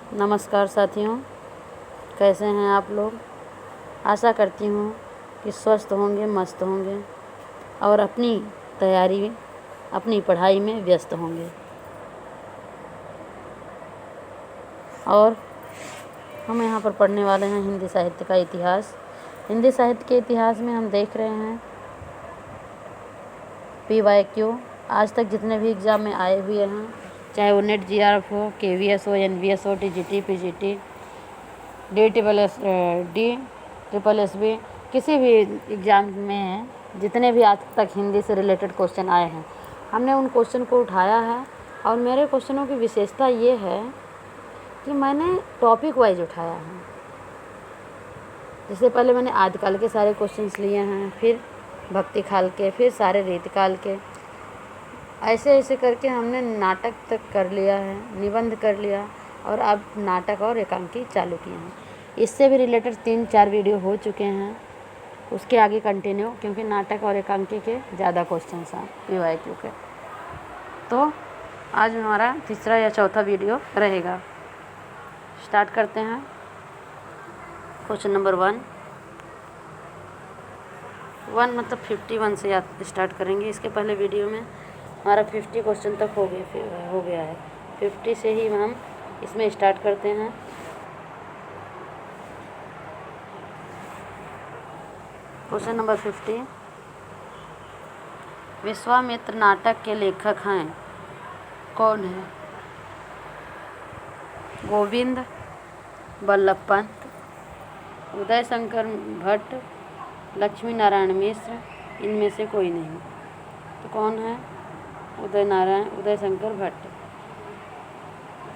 नमस्कार साथियों, कैसे हैं आप लोग। आशा करती हूँ कि स्वस्थ होंगे, मस्त होंगे और अपनी तैयारी, अपनी पढ़ाई में व्यस्त होंगे। और हम यहाँ पर पढ़ने वाले हैं हिंदी साहित्य का इतिहास। हिंदी साहित्य के इतिहास में हम देख रहे हैं PYQ आज तक जितने भी एग्ज़ाम में आए हुए हैं, चाहे वो नेट GRF हो, KVS हो, NVS हो, TGT, PGT, DSSB, किसी भी एग्ज़ाम में जितने भी आज तक हिंदी से रिलेटेड क्वेश्चन आए हैं, हमने उन क्वेश्चन को उठाया है। और मेरे क्वेश्चनों की विशेषता ये है कि मैंने टॉपिक वाइज उठाया है। जैसे पहले मैंने आदिकाल के सारे क्वेश्चंस लिए हैं, फिर भक्ति काल के, फिर सारे रीतिकाल के, ऐसे ऐसे करके हमने नाटक तक कर लिया है, निबंध कर लिया और अब नाटक और एकांकी चालू किए हैं। इससे भी रिलेटेड 3-4 वीडियो हो चुके हैं, उसके आगे कंटिन्यू, क्योंकि नाटक और एकांकी के ज़्यादा क्वेश्चंस हैं PYQ के। तो आज हमारा तीसरा या चौथा वीडियो रहेगा। स्टार्ट करते हैं। क्वेश्चन नंबर 1 मतलब 51 से स्टार्ट करेंगे। इसके पहले वीडियो में हमारा 50 क्वेश्चन तक हो गया है। 50 से ही हम इसमें स्टार्ट करते हैं। क्वेश्चन नंबर 50, विश्वामित्र नाटक के लेखक हैं, कौन है? गोविंद बल्लभ पंत, उदय शंकर भट्ट, लक्ष्मी नारायण मिश्र, इनमें से कोई नहीं। तो कौन है? उदय शंकर भट्ट।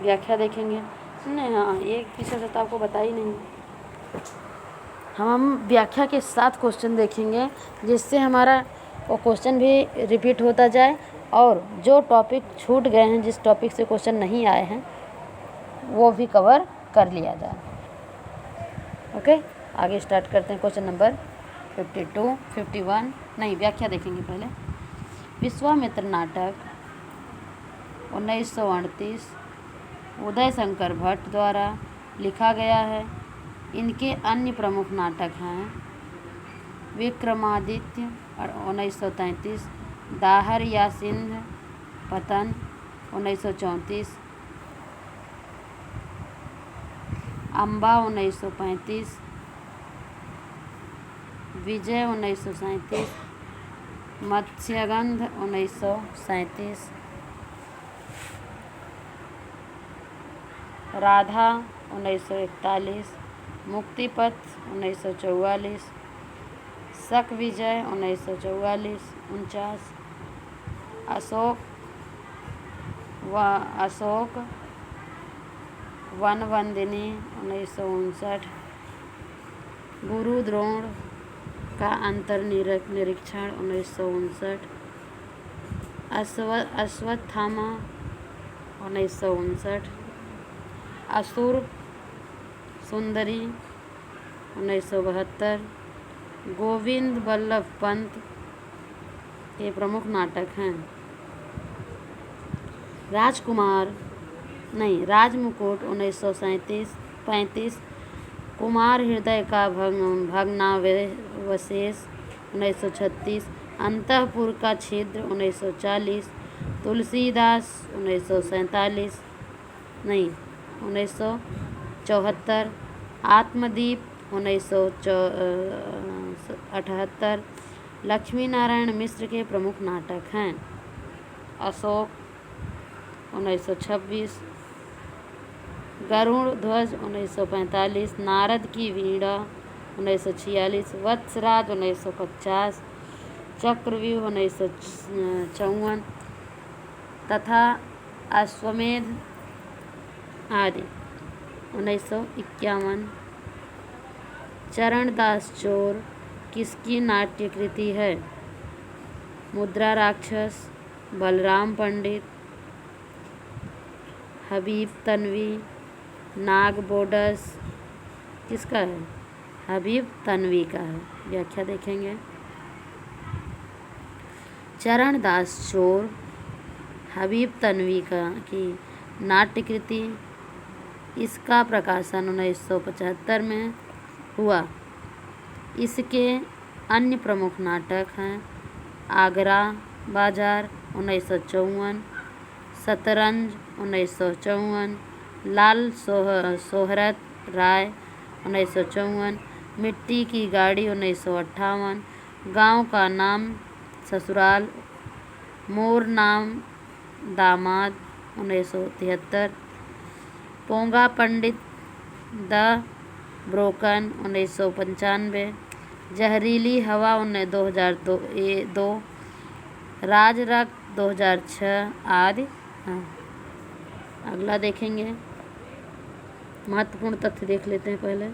व्याख्या देखेंगे। नहीं, हाँ, एक विषय तो आपको बता ही नहीं। हम व्याख्या के साथ क्वेश्चन देखेंगे, जिससे हमारा वो क्वेश्चन भी रिपीट होता जाए और जो टॉपिक छूट गए हैं, जिस टॉपिक से क्वेश्चन नहीं आए हैं, वो भी कवर कर लिया जाए। ओके, आगे स्टार्ट करते हैं। क्वेश्चन नंबर 52, 51 नहीं, व्याख्या देखेंगे पहले। विश्वामित्र नाटक 1938 उदय शंकर भट्ट द्वारा लिखा गया है। इनके अन्य प्रमुख नाटक हैं विक्रमादित्य 1933, दाहर या सिंध पतन 1934, अम्बा 1935, विजय 1937, मत्स्यगंध 1937, राधा 1941, मुक्तिपथ 1944, शक विजय 1944, अशोक वनवंदिनी 1959, गुरु द्रोण का अंतर्निरीक्षण 1959, अश्वत्थामा 1959, असुर सुंदरी 1972, गोविंद बल्लभ पंत के प्रमुख नाटक हैं राजमुकुट 1935, कुमार हृदय का भग्नावशेष 1936, अंतःपुर का छिद्र 1940, तुलसीदास 1974, आत्मदीप 1978, लक्ष्मी नारायण मिश्र के प्रमुख नाटक हैं अशोक 1926, गरुड़ ध्वज 1945, नारद की वीणा 1946, वत्सराज 1950, चक्रव्यूह 1954 तथा अश्वमेध आदि 1951। चरणदास चोर किसकी नाट्यकृति है? मुद्रा राक्षस, बलराम पंडित, हबीब तन्वी, नाग बोडस, किसका है? हबीब तन्वी का है। व्याख्या देखेंगे। चरणदास चोर हबीब तन्वी की नाट्यकृति इसका प्रकाशन 1975 में हुआ। इसके अन्य प्रमुख नाटक हैं आगरा बाजार 1954, शतरंज 1954, लाल सोहरत राय 1954, मिट्टी की गाड़ी 1958, गांव का नाम ससुराल, मोर नाम दामाद 1973, पोंगा पंडित द ब्रोकन 1995, जहरीली हवा 2002, राज रक्त 2006 आदि। हाँ, अगला देखेंगे। महत्वपूर्ण तथ्य देख लेते हैं पहले।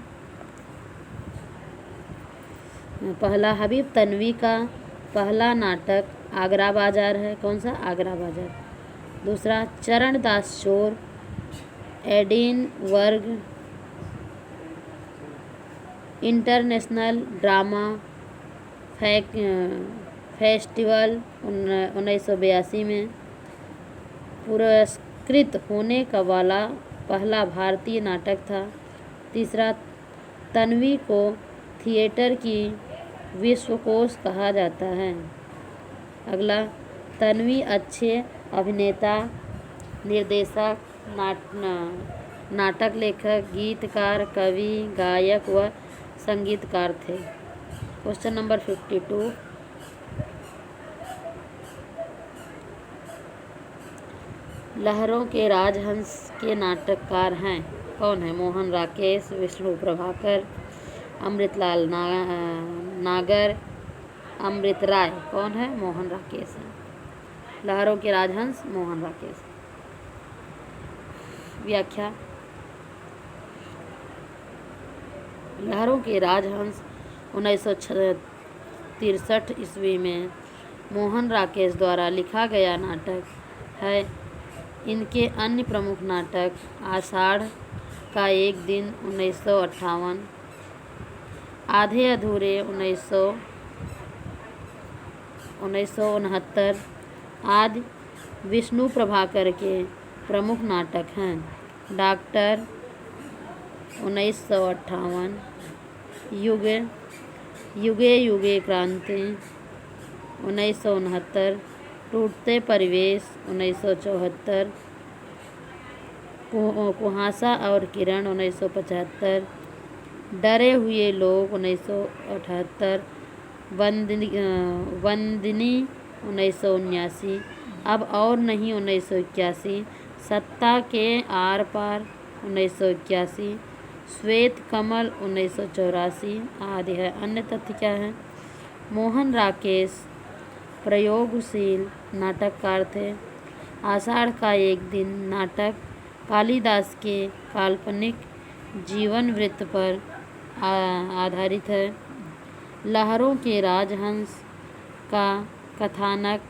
पहला, हबीब तन्वी का पहला नाटक आगरा बाजार है। कौन सा? आगरा बाजार। दूसरा, चरणदास चोर एडिनबर्ग इंटरनेशनल ड्रामा फेस्टिवल 1982 में पुरस्कृत होने का वाला पहला भारतीय नाटक था। तीसरा, तन्वी को थिएटर की विश्वकोश कहा जाता है। अगला, तन्वी अच्छे अभिनेता, निर्देशक, नाटक लेखक, गीतकार, कवि, गायक व संगीतकार थे। क्वेश्चन नंबर 52, लहरों के राजहंस के नाटककार हैं। कौन है? मोहन राकेश, विष्णु प्रभाकर, अमृतलाल नागर, अमृत राय। कौन है? मोहन राकेश है। लहरों के राजहंस मोहन राकेश। व्याख्या। लहरों के राजहंस 1963 ईस्वी में मोहन राकेश द्वारा लिखा गया नाटक है। इनके अन्य प्रमुख नाटक आषाढ़ का एक दिन 1958, आधे अधूरे 1969 आदि विष्णु प्रभाकर के प्रमुख नाटक हैं। डॉक्टर 1958, युगे युगे क्रांति 1969, टूटते परिवेश 1974, कुहासा और किरण 1975, डरे हुए लोग 1978, वंदिनी 1979, अब और नहीं 1981, सत्ता के आर पार 1981, श्वेत कमल 1984 आदि है। अन्य तथ्य क्या है? मोहन राकेश प्रयोगशील नाटककार थे। आषाढ़ का एक दिन नाटक कालिदास के काल्पनिक जीवन वृत्त पर आधारित है। लहरों के राजहंस का कथानक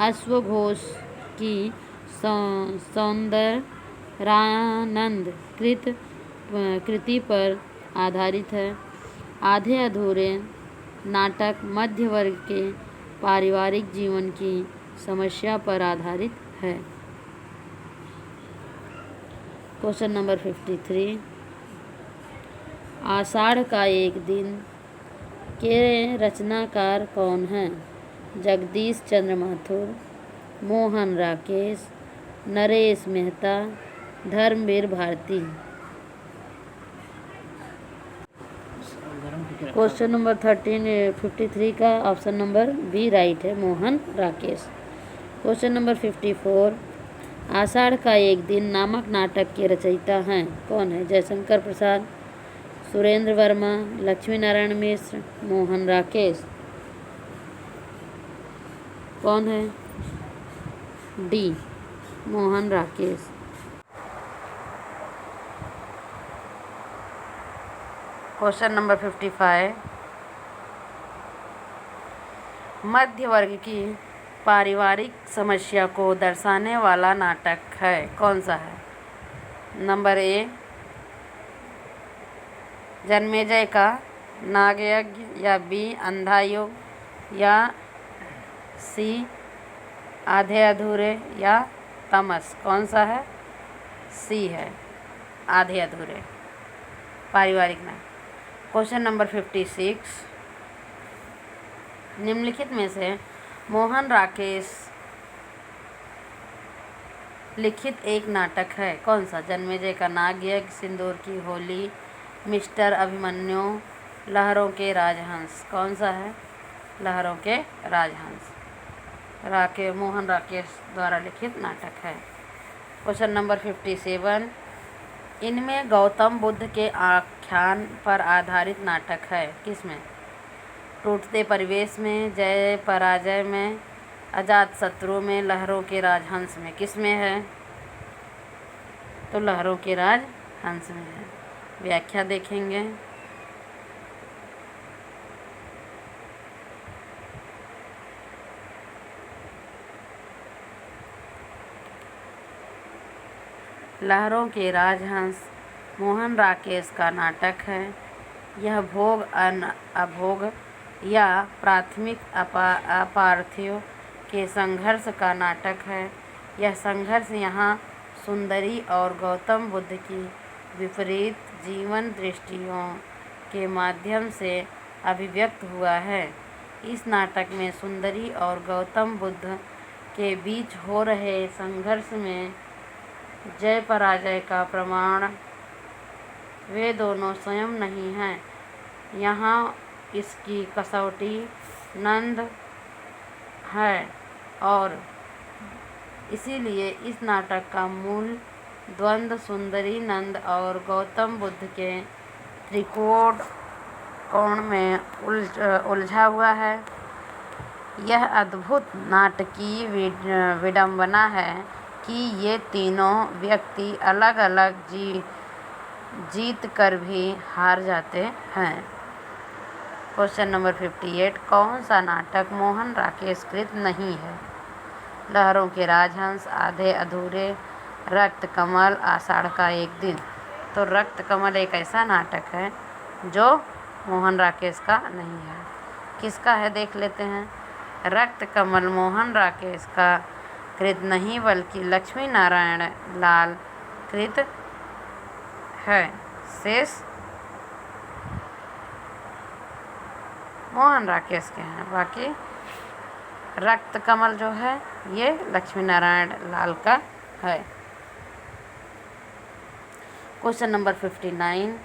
अश्वघोष की सौंदर्यानंद कृति पर आधारित है। आधे अधूरे नाटक मध्य वर्ग के पारिवारिक जीवन की समस्या पर आधारित है। क्वेश्चन नंबर 53, आषाढ़ का एक दिन के रचनाकार कौन हैं? जगदीश चंद्र माथुर, मोहन राकेश, नरेश मेहता, धर्मवीर भारती। क्वेश्चन नंबर 53 का ऑप्शन नंबर बी राइट है, मोहन राकेश। क्वेश्चन नंबर 54, आषाढ़ का एक दिन नामक नाटक के रचयिता हैं। कौन है? जयशंकर प्रसाद, सुरेंद्र वर्मा, लक्ष्मी नारायण मिश्र, मोहन राकेश। कौन है? D, Mohan Rakesh. Question number 55, मध्य वर्ग की पारिवारिक समस्या को दर्शाने वाला नाटक है। कौन सा है? नंबर ए, जन्मेजय का नागयज्ञ, या बी, अंधा युग, या सी, आधे अधूरे, या तमस। कौन सा है? सी है। आधे अधूरे, पारिवारिक नाटक। क्वेश्चन नंबर 56, निम्नलिखित में से मोहन राकेश लिखित एक नाटक है, कौन सा? जन्मेजय का नागयज्ञ, सिंदूर की होली, मिस्टर अभिमन्यु, लहरों के राजहंस। कौन सा है? लहरों के राजहंस मोहन राकेश द्वारा लिखित नाटक है। क्वेश्चन नंबर 57, इनमें गौतम बुद्ध के आख्यान पर आधारित नाटक है, किसमें? टूटते परिवेश में, जय पराजय में, अजातशत्रु में, लहरों के राजहंस में। किसमें है? तो लहरों के राजहंस में है। व्याख्या देखेंगे। लहरों के राजहंस मोहन राकेश का नाटक है। यह भोग अभोग या प्राथमिक अपार्थिव के संघर्ष का नाटक है। यह संघर्ष यहाँ सुंदरी और गौतम बुद्ध की विपरीत जीवन दृष्टियों के माध्यम से अभिव्यक्त हुआ है। इस नाटक में सुंदरी और गौतम बुद्ध के बीच हो रहे संघर्ष में जय पराजय का प्रमाण वे दोनों स्वयं नहीं हैं। यहाँ इसकी कसौटी नंद है और इसीलिए इस नाटक का मूल द्वंद्व सुंदरी नंद और गौतम बुद्ध के त्रिकोण कोण में उलझा हुआ है। यह अद्भुत नाटकीय विडंबना है कि ये तीनों व्यक्ति अलग अलग जीत कर भी हार जाते हैं। क्वेश्चन नंबर 58, कौन सा नाटक मोहन राकेश कृत नहीं है? लहरों के राजहंस, आधे अधूरे, रक्त कमल, आषाढ़ का एक दिन। तो रक्त कमल एक ऐसा नाटक है जो मोहन राकेश का नहीं है। किसका है देख लेते हैं। रक्त कमल मोहन राकेश का कृत नहीं बल्कि लक्ष्मी नारायण लाल कृत है। शेष मोहन राकेश के हैं। बाकी रक्त कमल जो है ये लक्ष्मी नारायण लाल का है। क्वेश्चन नंबर 59,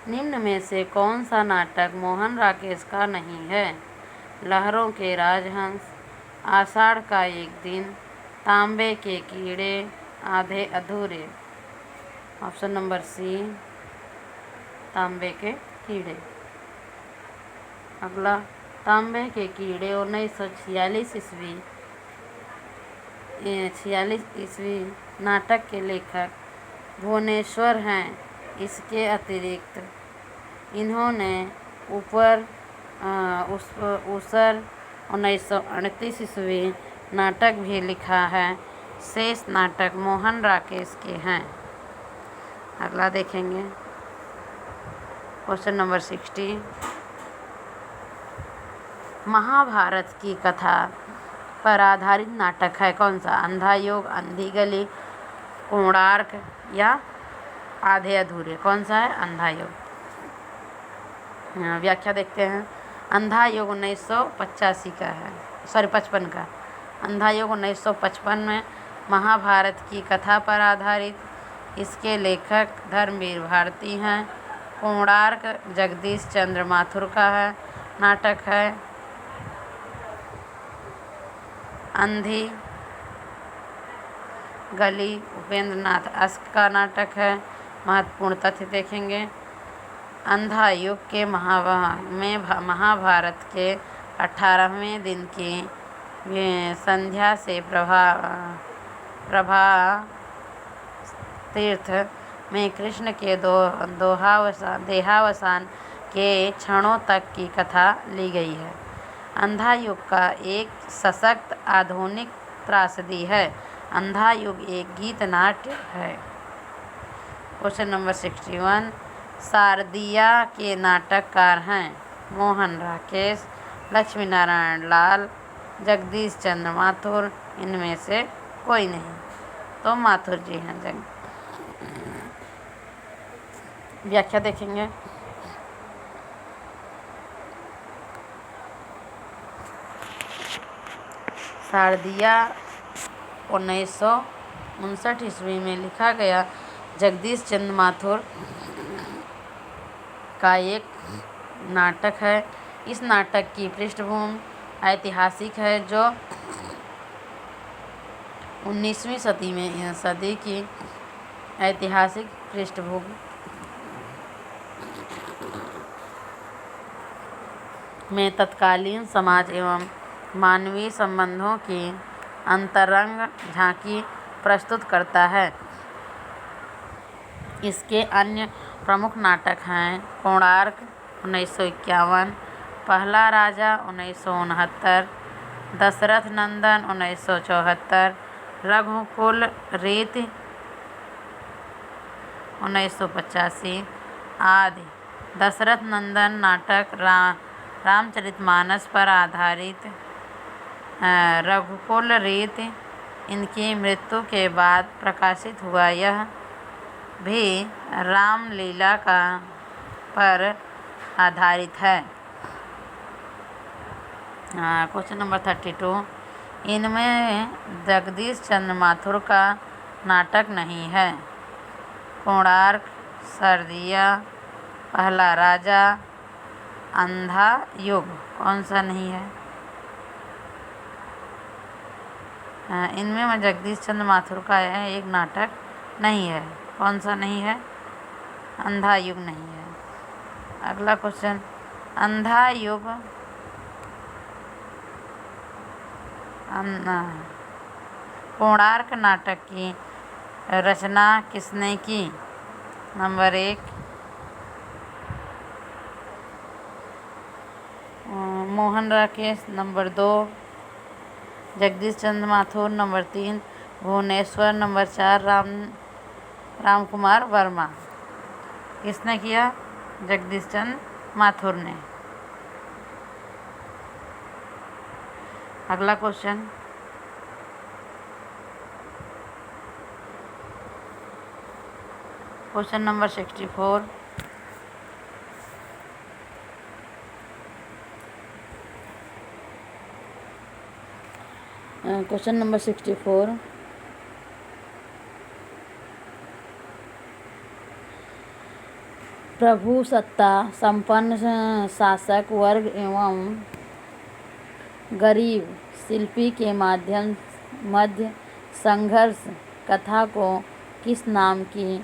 निम्न में से कौन सा नाटक मोहन राकेश का नहीं है? लहरों के राजहंस, आषाढ़ का एक दिन, तांबे के कीड़े, आधे अधूरे। ऑप्शन नंबर सी, तांबे के कीड़े। अगला, तांबे के कीड़े 1946 ईस्वी नाटक के लेखक भुवनेश्वर हैं। इसके अतिरिक्त इन्होंने उसर 1938 ईस्वी नाटक भी लिखा है। शेष नाटक मोहन राकेश के हैं। अगला देखेंगे। क्वेश्चन नंबर 60, महाभारत की कथा पर आधारित नाटक है, कौन सा? अंधा युग, अंधी गली, कोणार्क या आधे अधूरे। कौन सा है? अंधा युग। व्याख्या देखते हैं। अंधा युग 1985 का है, 55 का। अंधा युग 1955 में महाभारत की कथा पर आधारित। इसके लेखक धर्मवीर भारती हैं। कोणार्क जगदीश चंद्र माथुर का है नाटक है। अंधी गली उपेंद्र नाथ अस्क का नाटक है। महत्वपूर्ण तथ्य देखेंगे। अंधा युग के महाभारत के 18वें दिन की संध्या से प्रभा तीर्थ में कृष्ण के देहावसान के क्षणों तक की कथा ली गई है। अंधा युग का एक सशक्त आधुनिक त्रासदी है। अंधा युग एक गीत नाट्य है। क्वेश्चन नंबर 61, शारदिया के नाटककार हैं मोहन राकेश, लक्ष्मी नारायण लाल, जगदीश चंद्र माथुर। इनमें से कोई नहीं, तो माथुर जी हैं। व्याख्या देखेंगे। शारदिया 1959 ईस्वी में लिखा गया जगदीश चंद्र माथुर का एक नाटक है। इस नाटक की पृष्ठभूमि ऐतिहासिक है, जो 19वीं सदी की ऐतिहासिक पृष्ठभूमि में तत्कालीन समाज एवं मानवीय संबंधों की अंतरंग झांकी प्रस्तुत करता है। इसके अन्य प्रमुख नाटक हैं कोणार्क 1951, पहला राजा 1969, दशरथ नंदन 1974, रघुकुल रीति 1985 आदि। दशरथ नंदन नाटक रामचरितमानस पर आधारित रघुकुल रीति इनकी मृत्यु के बाद प्रकाशित हुआ। यह भी रामलीला पर आधारित है। क्वेश्चन नंबर 32, इनमें जगदीश चंद्र माथुर का नाटक नहीं है। कोणार्क, शारदिया, पहला राजा, अंधा युग कौन सा नहीं है? इनमें जगदीश चंद्र माथुर का एक नाटक नहीं है। कौन सा नहीं है? अंधा युग नहीं है। अगला क्वेश्चन, अंधा युग कोणार्क नाटक की रचना किसने की? नंबर 1 मोहन राकेश, नंबर 2 जगदीश चंद्र माथुर, नंबर 3 भुवनेश्वर, नंबर 4 रामकुमार वर्मा। किसने किया? जगदीश चंद्र माथुर ने। अगला question, question number 64, question number 64, प्रभु सत्ता संपन्न शासक वर्ग एवं गरीब शिल्पी के मध्य संघर्ष कथा को किस नाम की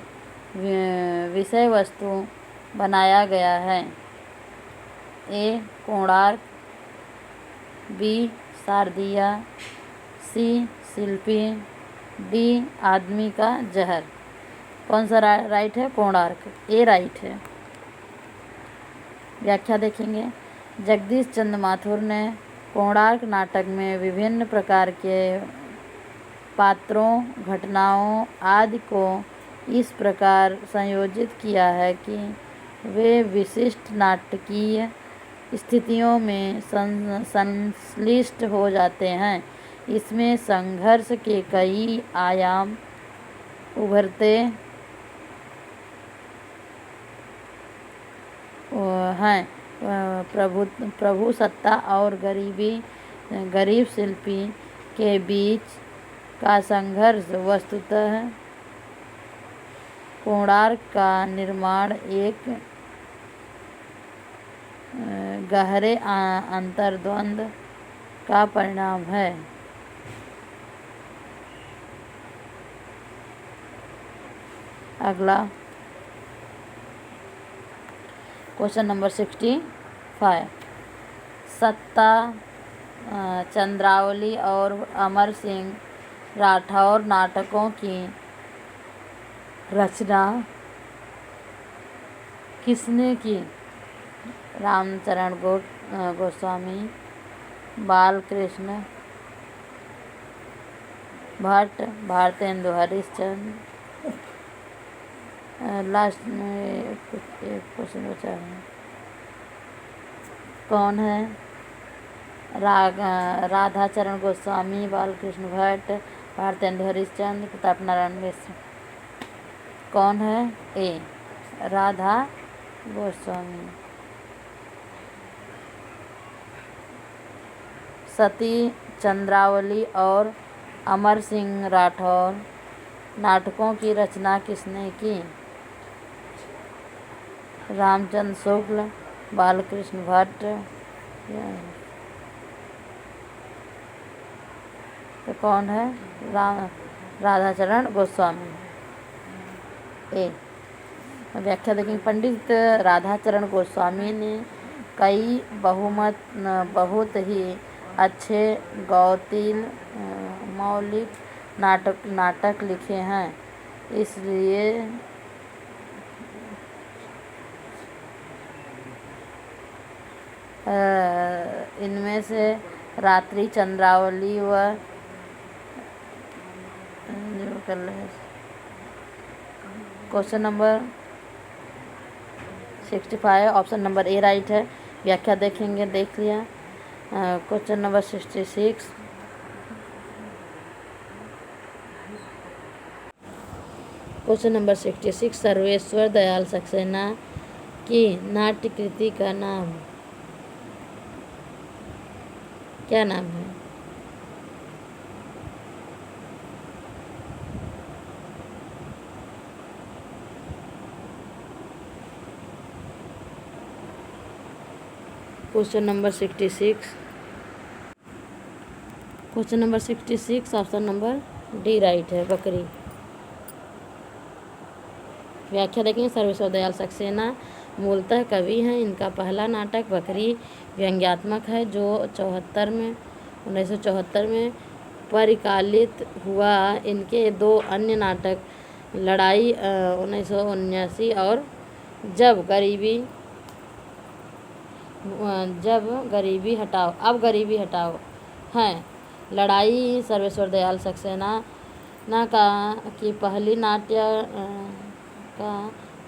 विषय वस्तु बनाया गया है? ए कोणार्क, बी शारदिया, सी शिल्पी, डी आदमी का जहर। कौन सा राइट है? कोणार्क, ए राइट है। व्याख्या देखेंगे। जगदीश चंद्र माथुर ने कोणार्क नाटक में विभिन्न प्रकार के पात्रों, घटनाओं आदि को इस प्रकार संयोजित किया है कि वे विशिष्ट नाटकीय स्थितियों में संश्लिष्ट हो जाते हैं। इसमें संघर्ष के कई आयाम उभरते हैं। प्रभु सत्ता और गरीब शिल्पी के बीच का संघर्ष वस्तुतः कोणार्क का निर्माण एक गहरे अंतर्द्वंद का परिणाम है। अगला क्वेश्चन नंबर 65, सत्ता, चंद्रावली और अमर सिंह राठौर नाटकों की रचना किसने की? रामचरण गोस्वामी, बालकृष्ण भट्ट, भारतेंदु हरिश्चंद्र। लास्ट में एक क्वेश्चन बचा है, कौन है? राधाचरण गोस्वामी, बालकृष्ण भट्ट, भारतेंदु हरिश्चंद्र, प्रताप नारायण मिश्र। कौन है? ए राधा गोस्वामी। सती चंद्रावली और अमर सिंह राठौर नाटकों की रचना किसने की? रामचंद्र शुक्ल, बालकृष्ण भट्ट, तो कौन है? राधाचरण गोस्वामी। ए व्याख्या देखेंगे। पंडित राधाचरण गोस्वामी ने कई बहुत ही अच्छे गौतिल मौलिक नाटक लिखे हैं। इसलिए इनमें से रात्रि चंद्रावली व question number 65 option number A right है। व्याख्या देखेंगे, देख लिया। Question number 66 question number 66 Sarveshwar Dayal Saxena की नाट्य कृति का नाम क्या नाम है? Question number 66 option number D right है, बकरी। व्याख्या देखेंगे। सर्वेश्वर दयाल सक्सेना मूलतः कवि हैं। इनका पहला नाटक बकरी व्यंग्यात्मक है जो 1974 में परिचालित हुआ। इनके दो अन्य नाटक लड़ाई 1979 और जब गरीबी हटाओ हैं। लड़ाई सर्वेश्वर दयाल सक्सेना की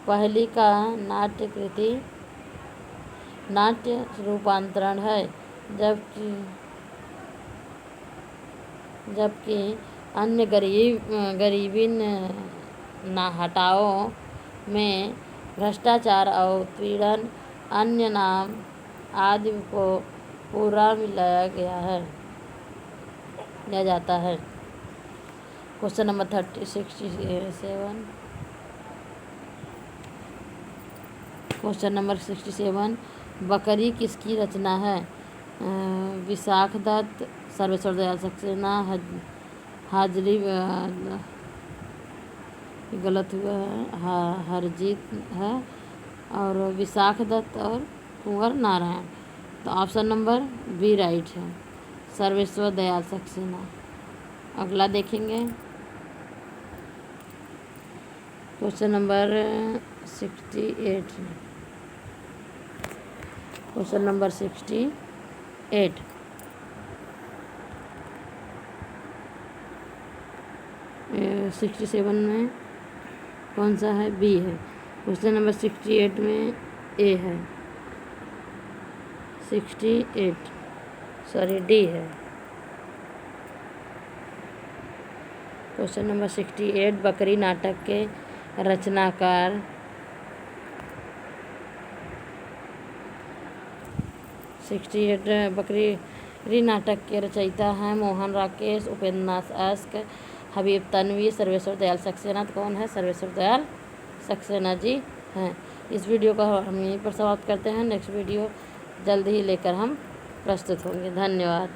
पहली का नाट्य रूपांतरण है, जबकि अन्य गरीबी ना हटाओ में भ्रष्टाचार और उत्पीड़न अन्य नाम आदि को पूरा लिया जाता है। क्वेश्चन नंबर 67 क्वेश्चन नंबर 67 बकरी किसकी रचना है? विशाख दत्त, सर्वेश्वर दयाल सक्सेना, हाजरी गलत हुआ है, हरजीत है, और विशाख दत्त और कुंवर नारायण। तो ऑप्शन नंबर बी राइट है, सर्वेश्वर दयाल सक्सेना। अगला देखेंगे क्वेश्चन नंबर 68 क्वेश्चन नंबर 68 67 में कौन सा है? बी है। क्वेश्चन नंबर 68 में ए है। 68 सॉरी डी है। क्वेश्चन नंबर 68 बकरी नाटक के रचनाकार बकरी नाटक के रचयिता हैं मोहन राकेश, उपेंद्र नाथ अस्क, हबीब तन्वी, सर्वेश्वर दयाल सक्सेना। तो कौन है? सर्वेश्वर दयाल सक्सेना जी हैं। इस वीडियो को हम यहीं पर समाप्त करते हैं। नेक्स्ट वीडियो जल्द ही लेकर हम प्रस्तुत होंगे। धन्यवाद।